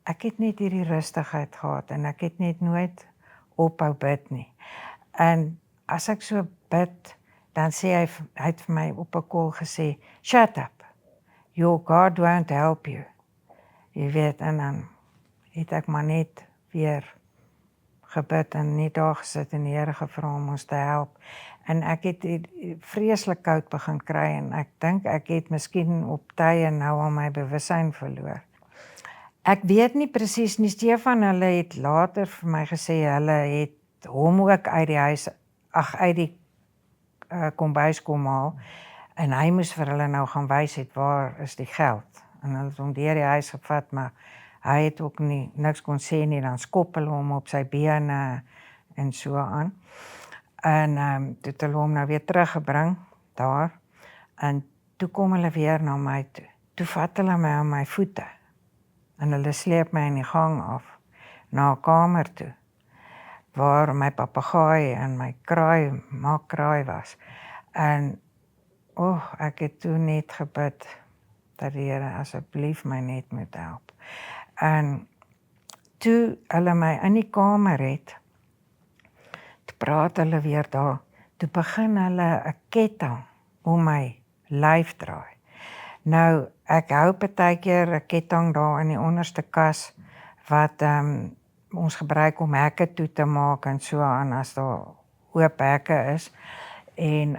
ek het net hierdie rustigheid gehad en ek het net nooit ophou bid nie. En as ek so bid, dan sê hy het vir my op 'n kol gesê, "Shut up. Your God won't help you." Jy weet, en dan het ek maar net weer gebid en net daar gesit en die Here gevra om ons te help. En ek het vreeslik koud begin kry en ek dink ek het miskien op tye nou al my bewussyn verloor. Ek weet nie presies nie, Stefan, hulle het later vir my gesê, hulle het hom ook uit die huis, uit die kombuis kom haal, en hy moes vir hulle nou gaan wys het, waar is die geld? En hulle het hom deur die huis gevat, maar hy het ook niks kon sê nie, dan skop hulle hom op sy bene en so aan. En toe het hulle hom nou weer teruggebring, daar, en toe kom hulle weer na my toe. Toe vat hulle my aan my voete, en hulle sleep my in die gang af, na 'n kamer toe, waar my papegaai en my kraai was. En, ek het toe net gebid, dat die Here asseblief my net moet help. En toe hulle my in die kamer het, toe praat hulle weer daar, toe begin hulle 'n ketting om my lyf draai. Nou, ek hou partykeer 'n ketting daar in die onderste kas, wat ons gebruik om hekke toe te maak en so aan, as daar oop hekke is. En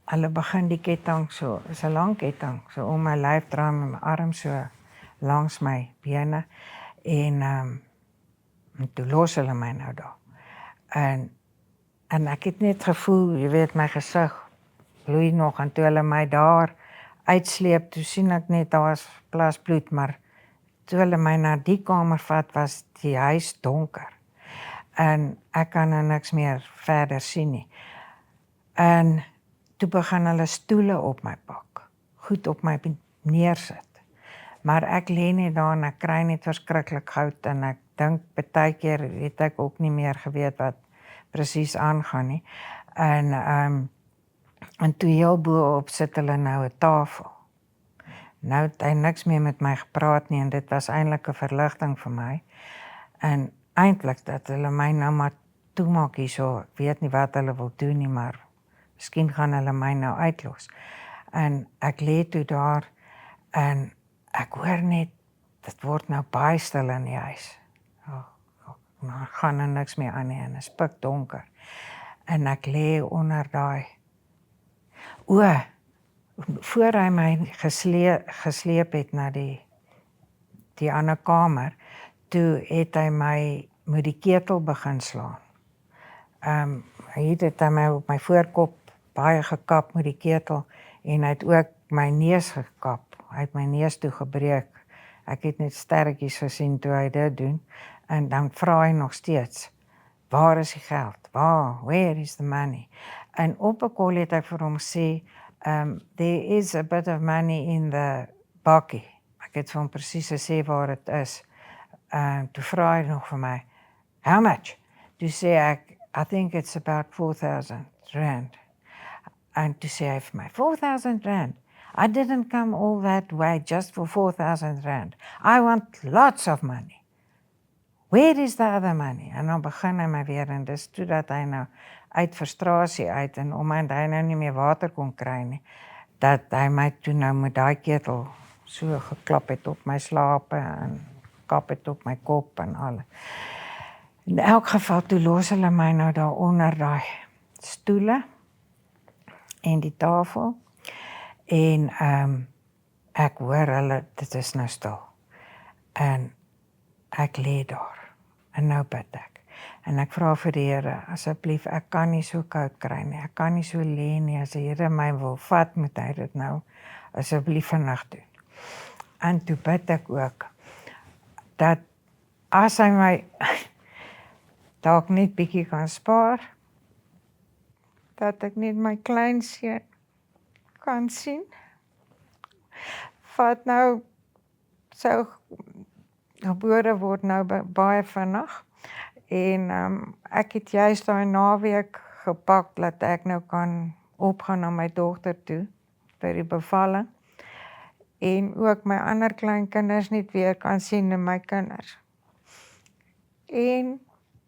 hulle begin die ketting so, is 'n lang ketting, so om my lyf draai met my arm so langs my bene. En toe los hulle my nou daar. En ek het net gevoel, jy weet, my gesig bloei nog, en toe hulle my daar uitsleep, toe sien ek net, daar was plas bloed, maar toe hulle my na die kamer vat, was die huis donker. En ek kan nou niks meer verder sien nie. En toe begin hulle stoele op my pak, goed op my neersit. Maar ek lê net daar en ek kry net verskriklik koud, en ek dink partykeer het ek ook nie meer geweet wat presies aangaan nie. En toe heel bo-op sit hulle nou 'n tafel. Nou het hy niks meer met my gepraat nie, en dit was eintlik 'n verligting vir my. En eintlik dat hulle my nou maar toemaak hierso, ek weet nie wat hulle wil doen nie, maar miskien gaan hulle my nou uitlos. En ek lê toe daar, en ek hoor net, dit word nou baie stil in die huis. Maar gaan nou niks meer aan nie, en is pikdonker. En ek lê onder daai, voor hy my gesleep het na die ander kamer, toe het hy my met die ketel begin slaan. Hy het my op my voorkop baie gekap met die ketel, en hy het ook my neus gekap. Hy het my neus toe gebreek. Ek het net sterretjies gesien toe hy dit doen, en dan vra hy nog steeds, waar is die geld? Where is the money? En op 'n kol het ek vir hom gesê, there is a bit of money in the bakkie. Ek het vir hom presies gesê waar het is. Toe vra hy nog vir my, how much? Toe sê ek, I think it's about 4,000 rand. En toe sê hy vir my, 4,000 rand? I didn't come all that way just for 4,000 rand. I want lots of money. Where is the other money? En dan begin hy my weer, en dis toe dat hy nou uit frustrasie uit, en omdat hy nou nie meer water kon kry nie, dat hy my toe nou met daai ketel so geklap het op my slape, en kap het op my kop en alles. In elk geval, toe los hulle my nou daar onder daai stoele, en die tafel, en ek hoor hulle, dit is nou stil, en ek lê daar, en nou bid ek, en ek vra vir die Here, asseblief, ek kan nie so koud kry nie, ek kan nie so lê nie, as die Here my wil vat, moet hy dit nou asseblief vannacht doen. En toe bid ek ook, dat as hy my, dalk net bietjie kan spaar, dat ek net my kleinseun kan sien. Wat nou sou gebore word nou baie vinnig. En ek het juist daai naweek gepak dat ek nou kan opgaan na my dogter toe vir die bevalling. En ook my ander kleinkinders net weer kan sien en my kinders. En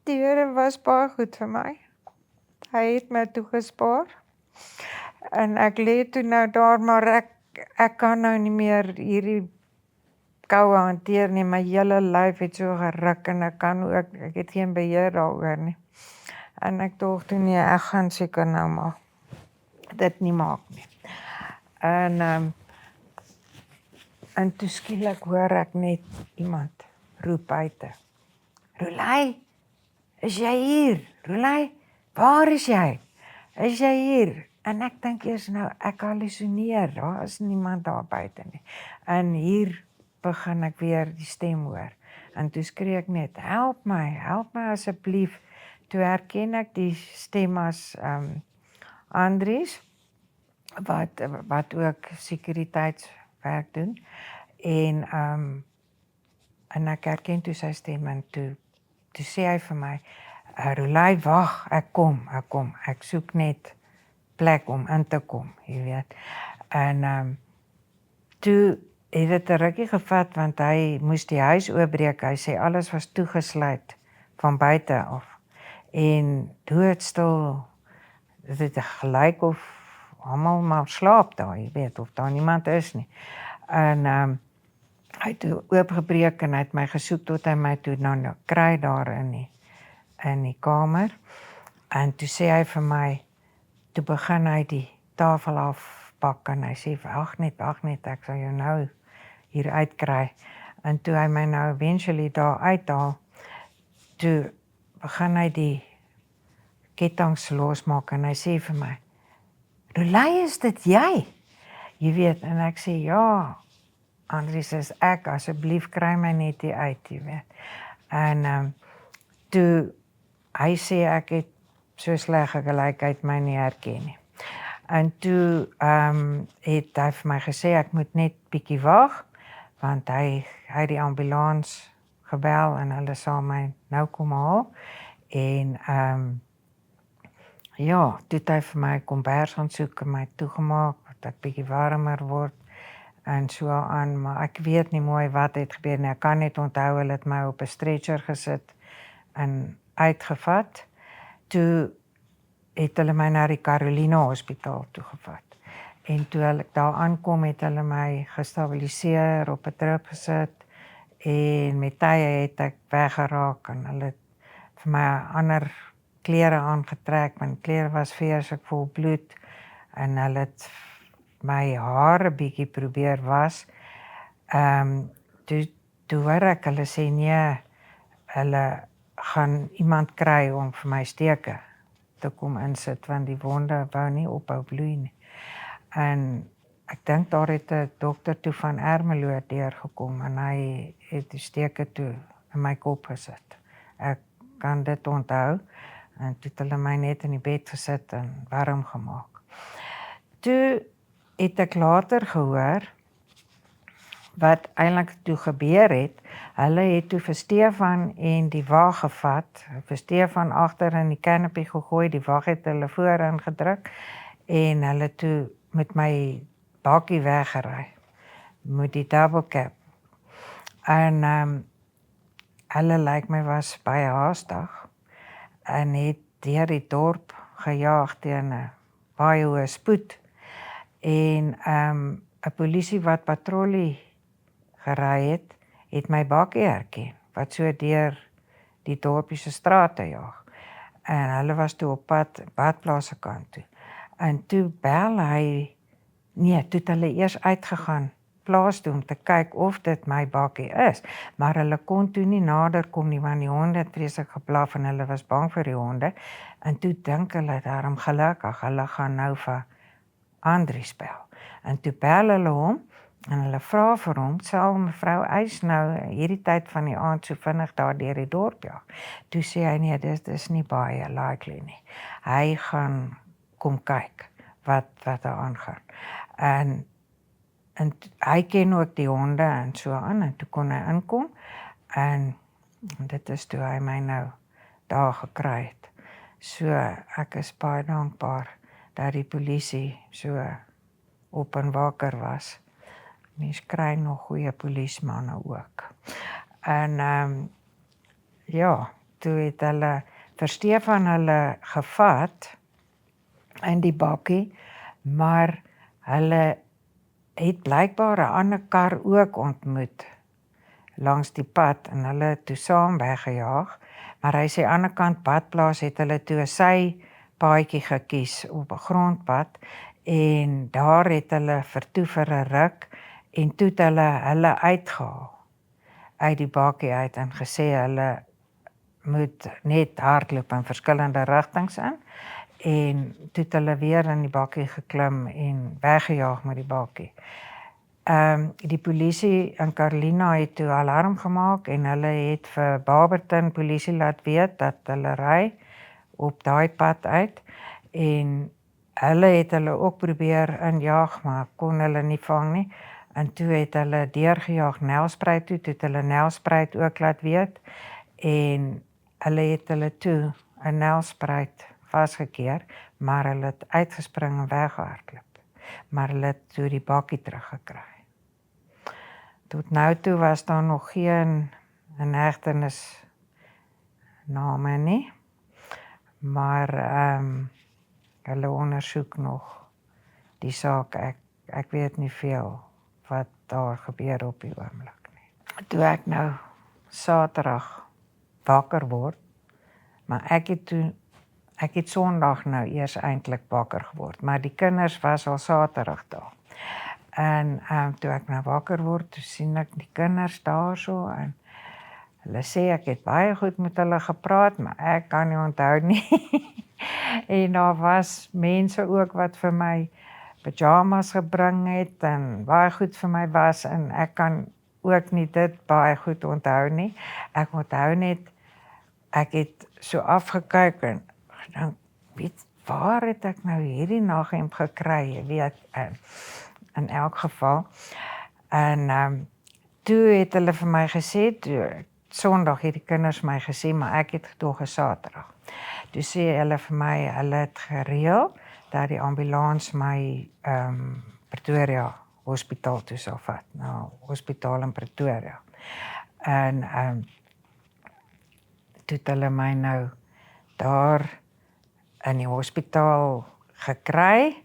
die Here was baie goed vir my. Hy het my toegespaar. En ek lê toe nou daar, maar ek kan nou nie meer hierdie koue hanteer nie. My hele lyf het so geruk en ek het geen beheer daaroor nie. En ek dink toe nee, ek gaan seker nou maar dit nie maak nie. En toe skielik hoor ek net iemand roep buite. Rolei, is jy hier? Rolei, waar is jy? Is jy hier? En ek dink eers nou, ek hallusineer, daar is niemand daar buite nie. En hier begin ek weer die stem hoor. En toe skree ek net, help my asseblief. Toe herken ek die stem as Andries, wat ook sekuriteitswerk doen. En ek herken toe sy stem en toe sê hy vir my, Rolei, wag, ek kom, ek soek net plek om in te kom, jy weet. En toe het dit 'n rukkie gevat, want hy moes die huis oopbreek, hy sê alles was toegesluit van buite af. En doodstil, dit het gelyk of almal maar slaap daar, jy weet, of daar niemand is nie. En hy het oopgebreek en hy het my gesoek tot hy my toe nou kry daar in die kamer. En toe sê hy vir my, toe begin hy die tafel afpak en hy sê, wag net, ek sal jou nou hier uitkry. En toe hy my nou eventually daar uithaal, toe begin hy die ketTINGs losmaak en hy sê vir my, Rolei, is dit jy? Jy weet, en ek sê, ja, Andries, is ek, asseblief kry my net hier uit, jy weet. En toe hy sê ek het so slegte gelykheid my nie herken nie. En toe het hy vir my gesê ek moet net bietjie wag, want hy het die ambulans gebel en hulle sal my nou kom haal. En ja, toe het hy vir my kombers gaan soek en my toegemaak, dat ek bietjie warmer word en so aan, maar ek weet nie mooi wat het gebeur nie. Ek kan net onthou, hulle het my op 'n stretcher gesit en uitgevat. Toe het hulle my na die Caroline Hospitaal toegevat. En toe ek daar aankom, het hulle my gestabiliseer, op 'n trip gesit en met tye het ek weggeraak en hulle het vir my ander klere aangetrek. My klere was vreeslik vol bloed en hulle het my hare bietjie probeer was. Toe hoor ek hulle sê nee, hulle gaan iemand kry om vir my steke te kom insit, want die wonde wou nie ophou bloei nie. En ek dink daar het 'n dokter toe van Ermelo deurgekom en hy het die steke toe in my kop gesit. Ek kan dit onthou en toe het hulle my net in die bed gesit en warm gemaak. Toe het ek later gehoor wat eintlik toe gebeur het. Hulle het toe vir Stefan en die wa gevat, vir Stefan agter in die canopy gegooi, die wa het hulle voorin gedruk en hulle toe met my bakkie weggery, met die double cab. En hulle lyk my was baie haastig en het deur die dorp gejaag teen 'n baie hoë spoed. En 'n polisie wat patrollie gery het my bakkie herken, wat so deur die dorpie se strate jaag. En hulle was toe op pad badplaas se kant toe. En toe bel hy, toe het hulle eers uitgegaan plaas toe om te kyk of dit my bakkie is, maar hulle kon toe nie nader kom nie, want die honde het vreeslik geblaf en hulle was bang vir die honde. En toe dink hulle daarom gelukkig, hulle gaan nou vir Andries bel. En toe bel hulle hom En hulle vra vir hom, sal mevrou Eys nou hierdie tyd van die aand so vinnig daar deur die dorp jaag? Toe sê hy, nee, dit is nie baie likely nie. Hy gaan kom kyk wat daar aangaan. En hy ken ook die honde en so aan, en toe kon hy inkom, en dit is toe hy my nou daar gekry het. So, ek is baie dankbaar dat die polisie so op en wakker was. Mens kry nog goeie polismanne ook. En ja, toe het hulle vir Stefan hulle gevat in die bakkie, maar hulle het blykbaar 'n ander kar ook ontmoet langs die pad en hulle het toe saam weggejaag. Maar hy sê aan die ander kant badplaas het hulle toe 'n sypaadjie gekies op 'n grondpad en daar het hulle vertoe vir 'n ruk en toe het hulle uitgehaal uit die bakkie uit en gesê hulle moet net hardloop in verskillende rigtings in. En toe het hulle weer in die bakkie geklim en weggejaag met die bakkie. Die polisie in Carolina het toe alarm gemaak en hulle het vir Barberton polisie laat weet dat hulle ry op daai pad uit. En hulle het hulle ook probeer injaag, maar kon hulle nie vang nie. En toe het hulle deurgejaag Nelspruit toe, het hulle Nelspruit ook laat weet. En hulle het hulle toe in Nelspruit vasgekeer, maar hulle het uitgespring en weggehardloop. Maar hulle het toe die bakkie teruggekry. Tot nou toe was daar nog geen inhegtenisname nie, maar hulle ondersoek nog die saak. Ek weet nie veel wat daar gebeur op die oomblik nie. Toe ek nou Saterdag wakker word, maar ek het Sondag nou eers eintlik wakker geword, maar die kinders was al Saterdag daar. En toe ek nou wakker word, toe sien ek die kinders daar so, en hulle sê ek het baie goed met hulle gepraat, maar ek kan nie onthou nie. En daar was mense ook wat vir my pyjamas gebring het, en baie goed vir my was, en ek kan ook nie dit baie goed onthou nie. Ek onthou net, ek het so afgekyk en gedink, weet, waar het ek nou hierdie naghemp gekry, jy weet, in elk geval. En toe het hulle vir my gesê, Sondag het die kinders my gesê, maar ek het gedog Saterdag. Toe sê hulle vir my, hulle het gereël, dat die ambulans my Pretoria hospitaal toe sal vat, nou, hospitaal in Pretoria. En toe het hulle my nou daar in die hospitaal gekry.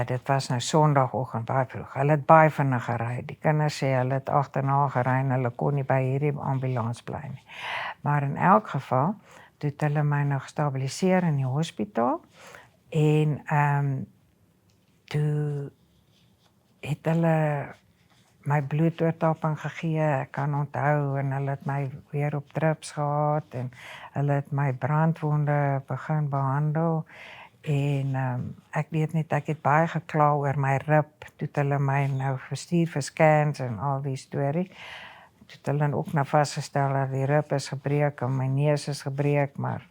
Dit was nou Sondagoggend baie vroeg. Hulle het baie vinnig gery. Die kinders sê hulle het agterna gery en hulle kon nie by hierdie ambulans bly nie. Maar in elk geval, toe het hulle my nou gestabiliseer in die hospitaal. En toe het hulle my bloedoortapping gegee, ek kan onthou, en hulle het my weer op drips gehad, en hulle het my brandwonde begin behandel, en ek weet net, ek het baie gekla oor my rib, toe het hulle my nou gestuur vir scans en al die storie, toe het hulle ook nou vastgestel dat die rib is gebreek, en my neus is gebreek, maar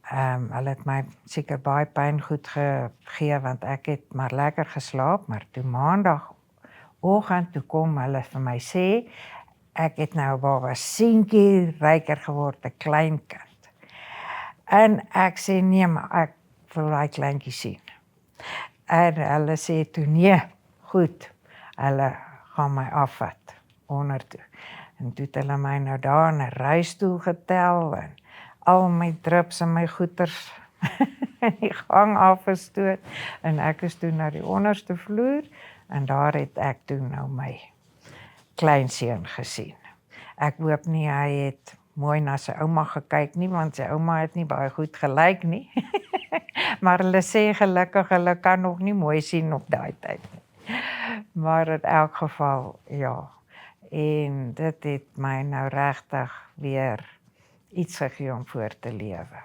hulle het my seker baie pyn goed gegee, want ek het maar lekker geslaap, maar toe maandagoggend toe kom hulle vir my sê, ek het nou baba seentjie ryker geword, 'n klein kind. En ek sê nee, maar ek wil daai kleintjie sien. En hulle sê toe nee, goed, hulle gaan my afvat onder toe. En toe het hulle my nou daar in 'n reistoel getel en al my drips en my goeders in die gang afgestoot, en ek is toe na die onderste vloer, en daar het ek toe nou my kleinseun gesien. Ek hoop nie hy het mooi na sy ouma gekyk nie, want sy ouma het nie baie goed gelyk nie. Maar hulle sê gelukkig, hulle kan nog nie mooi sien op daai tyd nie. Maar in elk geval, ja. En dit het my nou regtig weer iets gegee om voor te lewe.